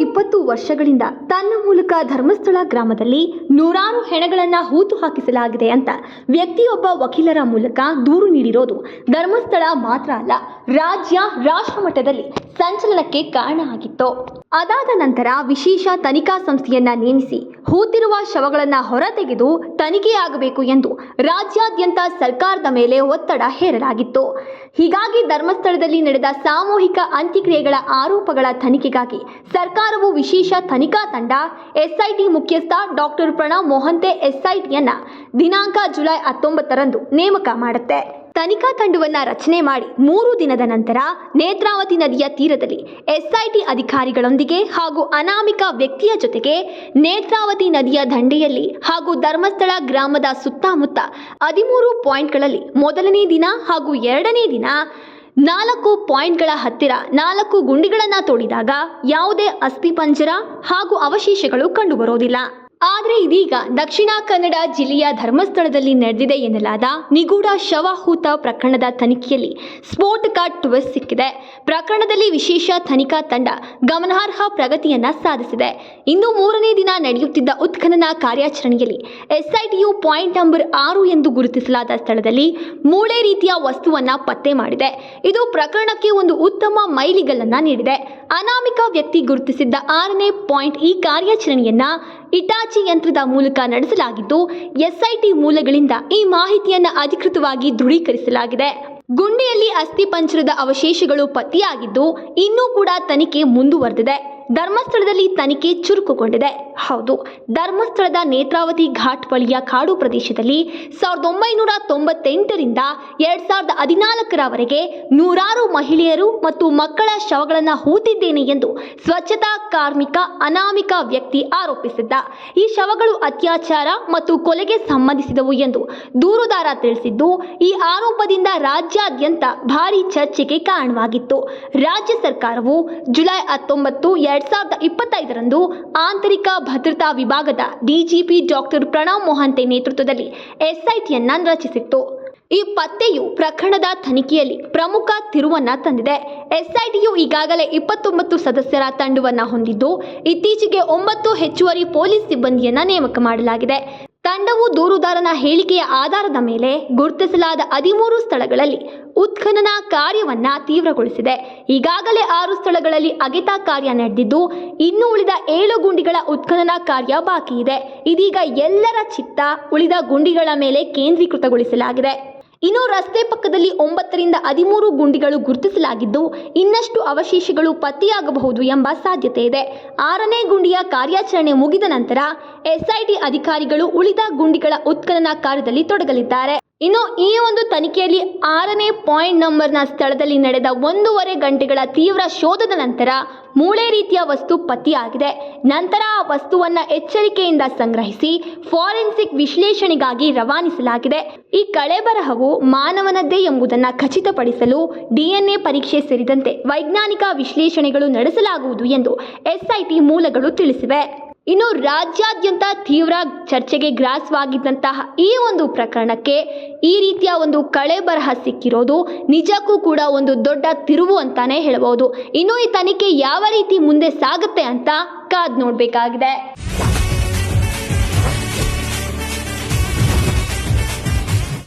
20 ವರ್ಷಗಳಿಂದ ತನ್ನ ಮೂಲಕ ಧರ್ಮಸ್ಥಳ ಗ್ರಾಮದಲ್ಲಿ ನೂರಾರು ಹೆಣಗಳನ್ನು ಹೂತು ಹಾಕಿಸಲಾಗಿದೆ ಅಂತ ವ್ಯಕ್ತಿಯೊಬ್ಬ ವಕೀಲರ ಮೂಲಕ ದೂರು ನೀಡಿರೋದು ಧರ್ಮಸ್ಥಳ ಮಾತ್ರ ಅಲ್ಲ, ರಾಷ್ಟ್ರ ಮಟ್ಟದಲ್ಲಿ ಸಂಚಲನಕ್ಕೆ ಕಾರಣ ಆಗಿತ್ತು. ಅದಾದ ನಂತರ ವಿಶೇಷ ತನಿಖಾ ಸಂಸ್ಥೆಯನ್ನ ನೇಮಿಸಿ ಹೂತಿರುವ ಶವಗಳನ್ನು ಹೊರತೆಗೆದು ತನಿಖೆಯಾಗಬೇಕು ಎಂದು ರಾಜ್ಯಾದ್ಯಂತ ಸರ್ಕಾರದ ಮೇಲೆ ಒತ್ತಡ ಹೇರಲಾಗಿತ್ತು. ಹೀಗಾಗಿ ಧರ್ಮಸ್ಥಳದಲ್ಲಿ ನಡೆದ ಸಾಮೂಹಿಕ ಅಂತ್ಯಕ್ರಿಯೆಗಳ ಆರೋಪಗಳ ತನಿಖೆಗಾಗಿ ಸರ್ಕಾರವು ವಿಶೇಷ ತನಿಖಾ ತಂಡ ಎಸ್ಐಟಿ ಮುಖ್ಯಸ್ಥ ಡಾಕ್ಟರ್ ಪ್ರಣವ್ ಮೊಹಂತೆ ಎಸ್ಐಟಿಯನ್ನ ದಿನಾಂಕ ಜುಲೈ 19ರಂದು ನೇಮಕ ಮಾಡುತ್ತೆ. ತನಿಖಾ ತಂಡವನ್ನು ರಚನೆ ಮಾಡಿ 3 ದಿನದ ನಂತರ ನೇತ್ರಾವತಿ ನದಿಯ ತೀರದಲ್ಲಿ ಎಸ್ಐಟಿ ಅಧಿಕಾರಿಗಳೊಂದಿಗೆ ಹಾಗೂ ಅನಾಮಿಕ ವ್ಯಕ್ತಿಯ ಜೊತೆಗೆ ನೇತ್ರಾವತಿ ನದಿಯ ದಂಡೆಯಲ್ಲಿ ಹಾಗೂ ಧರ್ಮಸ್ಥಳ ಗ್ರಾಮದ ಸುತ್ತಮುತ್ತ 13 ಪಾಯಿಂಟ್ಗಳಲ್ಲಿ ಮೊದಲನೇ ದಿನ ಹಾಗೂ 2ನೇ ದಿನ 4 ಪಾಯಿಂಟ್ಗಳ ಹತ್ತಿರ 4 ಗುಂಡಿಗಳನ್ನು ತೋಡಿದಾಗ ಯಾವುದೇ ಅಸ್ಥಿಪಂಜರ ಹಾಗೂ ಅವಶೇಷಗಳು ಕಂಡುಬರೋದಿಲ್ಲ. ಆದರೆ ಇದೀಗ ದಕ್ಷಿಣ ಕನ್ನಡ ಜಿಲ್ಲೆಯ ಧರ್ಮಸ್ಥಳದಲ್ಲಿ ನಡೆದಿದೆ ಎನ್ನಲಾದ ನಿಗೂಢ ಶವಹೂತ ಪ್ರಕರಣದ ತನಿಖೆಯಲ್ಲಿ ಸ್ಫೋಟಕ ಟ್ವಿಸ್ಟ್ ಸಿಕ್ಕಿದೆ. ಪ್ರಕರಣದಲ್ಲಿ ವಿಶೇಷ ತನಿಖಾ ತಂಡ ಗಮನಾರ್ಹ ಪ್ರಗತಿಯನ್ನ ಸಾಧಿಸಿದೆ. ಇನ್ನು 3ನೇ ದಿನ ನಡೆಯುತ್ತಿದ್ದ ಉತ್ಖನನ ಕಾರ್ಯಾಚರಣೆಯಲ್ಲಿ ಎಸ್ಐಟಿಯು ಪಾಯಿಂಟ್ ನಂಬರ್ 6 ಎಂದು ಗುರುತಿಸಲಾದ ಸ್ಥಳದಲ್ಲಿ ಮೂಳೆ ರೀತಿಯ ವಸ್ತುವನ್ನ ಪತ್ತೆ ಮಾಡಿದೆ. ಇದು ಪ್ರಕರಣಕ್ಕೆ ಒಂದು ಉತ್ತಮ ಮೈಲಿಗಲ್ಲನ್ನ ನೀಡಿದೆ. ಅನಾಮಿಕ ವ್ಯಕ್ತಿ ಗುರುತಿಸಿದ್ದ 6ನೇ ಪಾಯಿಂಟ್ ಈ ಕಾರ್ಯಾಚರಣೆಯನ್ನ ಇಟಾಚಿ ಯಂತ್ರದ ಮೂಲಕ ನಡೆಸಲಾಗಿದ್ದು ಎಸ್ಐಟಿ ಮೂಲಗಳಿಂದ ಈ ಮಾಹಿತಿಯನ್ನು ಅಧಿಕೃತವಾಗಿ ದೃಢೀಕರಿಸಲಾಗಿದೆ. ಗುಂಡಿಯಲ್ಲಿ ಅಸ್ಥಿಪಂಜರದ ಅವಶೇಷಗಳು ಪತ್ತೆಯಾಗಿದ್ದು ಇನ್ನೂ ಕೂಡ ತನಿಖೆ ಮುಂದುವರೆದಿದೆ. ಧರ್ಮಸ್ಥಳದಲ್ಲಿ ತನಿಖೆ ಚುರುಕುಗೊಂಡಿದೆ. ಹೌದು, ಧರ್ಮಸ್ಥಳದ ನೇತ್ರಾವತಿ ಘಾಟ್ ಬಳಿಯ ಕಾಡು ಪ್ರದೇಶದಲ್ಲಿ 1998ರಿಂದ 2014ರವರೆಗೆ ನೂರಾರು ಮಹಿಳೆಯರು ಮತ್ತು ಮಕ್ಕಳ ಶವಗಳನ್ನು ಹೂತಿದ್ದೇನೆ ಎಂದು ಸ್ವಚ್ಛತಾ ಕಾರ್ಮಿಕ ಅನಾಮಿಕ ವ್ಯಕ್ತಿ ಆರೋಪಿಸಿದ್ದ. ಈ ಶವಗಳು ಅತ್ಯಾಚಾರ ಮತ್ತು ಕೊಲೆಗೆ ಸಂಬಂಧಿಸಿದವು ಎಂದು ದೂರುದಾರ ತಿಳಿಸಿದ್ದು, ಈ ಆರೋಪದಿಂದ ರಾಜ್ಯಾದ್ಯಂತ ಭಾರೀ ಚರ್ಚೆಗೆ ಕಾರಣವಾಗಿತ್ತು. ರಾಜ್ಯ ಸರ್ಕಾರವು ಜುಲೈ 19, 2025ರಂದು ಆಂತರಿಕ ಭದ್ರತಾ ವಿಭಾಗದ ಡಿಜಿಪಿ ಡಾಕ್ಟರ್ ಪ್ರಣವ್ ಮೊಹಂತೆ ನೇತೃತ್ವದಲ್ಲಿ ಎಸ್ಐಟಿಯನ್ನ ರಚಿಸಿತ್ತು. ಈ ಪತ್ತೆಯು ಪ್ರಕರಣದ ತನಿಖೆಯಲ್ಲಿ ಪ್ರಮುಖ ತಿರುವನ್ನ ತಂದಿದೆ. ಎಸ್ಐಟಿಯು ಈಗಾಗಲೇ 29 ಸದಸ್ಯರ ತಂಡವನ್ನು ಹೊಂದಿದ್ದು ಇತ್ತೀಚೆಗೆ 9 ಹೆಚ್ಚುವರಿ ಪೊಲೀಸ್ ಸಿಬ್ಬಂದಿಯನ್ನ ನೇಮಕ ಮಾಡಲಾಗಿದೆ. ತಂಡವು ದೂರುದಾರನ ಹೇಳಿಕೆಯ ಆಧಾರದ ಮೇಲೆ ಗುರುತಿಸಲಾದ 13 ಸ್ಥಳಗಳಲ್ಲಿ ಉತ್ಖನನ ಕಾರ್ಯವನ್ನ ತೀವ್ರಗೊಳಿಸಿದೆ. ಈಗಾಗಲೇ 6 ಸ್ಥಳಗಳಲ್ಲಿ ಅಗೆತ ಕಾರ್ಯ ನಡೆದಿದ್ದು ಇನ್ನು ಉಳಿದ 7 ಗುಂಡಿಗಳ ಉತ್ಖನನ ಕಾರ್ಯ ಬಾಕಿ ಇದೆ. ಇದೀಗ ಎಲ್ಲರ ಚಿತ್ತ ಉಳಿದ ಗುಂಡಿಗಳ ಮೇಲೆ ಕೇಂದ್ರೀಕೃತಗೊಳಿಸಲಾಗಿದೆ. ಇನ್ನು ರಸ್ತೆ ಪಕ್ಕದಲ್ಲಿ 9ರಿಂದ 13 ಗುಂಡಿಗಳು ಗುರುತಿಸಲಾಗಿದ್ದು ಇನ್ನಷ್ಟು ಅವಶೇಷಗಳು ಪತ್ತೆಯಾಗಬಹುದು ಎಂಬ ಸಾಧ್ಯತೆ ಇದೆ. 6ನೇ ಗುಂಡಿಯ ಕಾರ್ಯಾಚರಣೆ ಮುಗಿದ ನಂತರ ಎಸ್ಐಟಿ ಅಧಿಕಾರಿಗಳು ಉಳಿದ ಗುಂಡಿಗಳ ಉತ್ಖನನ ಕಾರ್ಯದಲ್ಲಿ ತೊಡಗಲಿದ್ದಾರೆ. ಇನ್ನು ಈ ಒಂದು ತನಿಖೆಯಲ್ಲಿ 6ನೇ ಪಾಯಿಂಟ್ ನಂಬರ್ನ ಸ್ಥಳದಲ್ಲಿ ನಡೆದ 1.5 ಗಂಟೆಗಳ ತೀವ್ರ ಶೋಧದ ನಂತರ ಮೂಳೆ ರೀತಿಯ ವಸ್ತು ಪತ್ತೆಯಾಗಿದೆ. ನಂತರ ಆ ವಸ್ತುವನ್ನು ಎಚ್ಚರಿಕೆಯಿಂದ ಸಂಗ್ರಹಿಸಿ ಫಾರೆನ್ಸಿಕ್ ವಿಶ್ಲೇಷಣೆಗಾಗಿ ರವಾನಿಸಲಾಗಿದೆ. ಈ ಕಳೆಬರಹವು ಮಾನವನದ್ದೇ ಎಂಬುದನ್ನು ಖಚಿತಪಡಿಸಲು DNA ಪರೀಕ್ಷೆ ಸೇರಿದಂತೆ ವೈಜ್ಞಾನಿಕ ವಿಶ್ಲೇಷಣೆಗಳು ನಡೆಸಲಾಗುವುದು ಎಂದು ಎಸ್ಐಟಿ ಮೂಲಗಳು ತಿಳಿಸಿವೆ. ಇನ್ನು ರಾಜ್ಯಾದ್ಯಂತ ತೀವ್ರ ಚರ್ಚೆಗೆ ಗ್ರಾಸವಾಗಿದ್ದಂತಹ ಈ ಒಂದು ಪ್ರಕರಣಕ್ಕೆ ಈ ರೀತಿಯ ಒಂದು ಕಳೆಬರಹ ಸಿಕ್ಕಿರೋದು ನಿಜಕ್ಕೂ ಕೂಡ ಒಂದು ದೊಡ್ಡ ತಿರುವು ಅಂತಾನೆ ಹೇಳಬಹುದು. ಇನ್ನು ಈ ತನಿಖೆ ಯಾವ ರೀತಿ ಮುಂದೆ ಸಾಗುತ್ತೆ ಅಂತ ಕಾದ್ ನೋಡಬೇಕಾಗಿದೆ.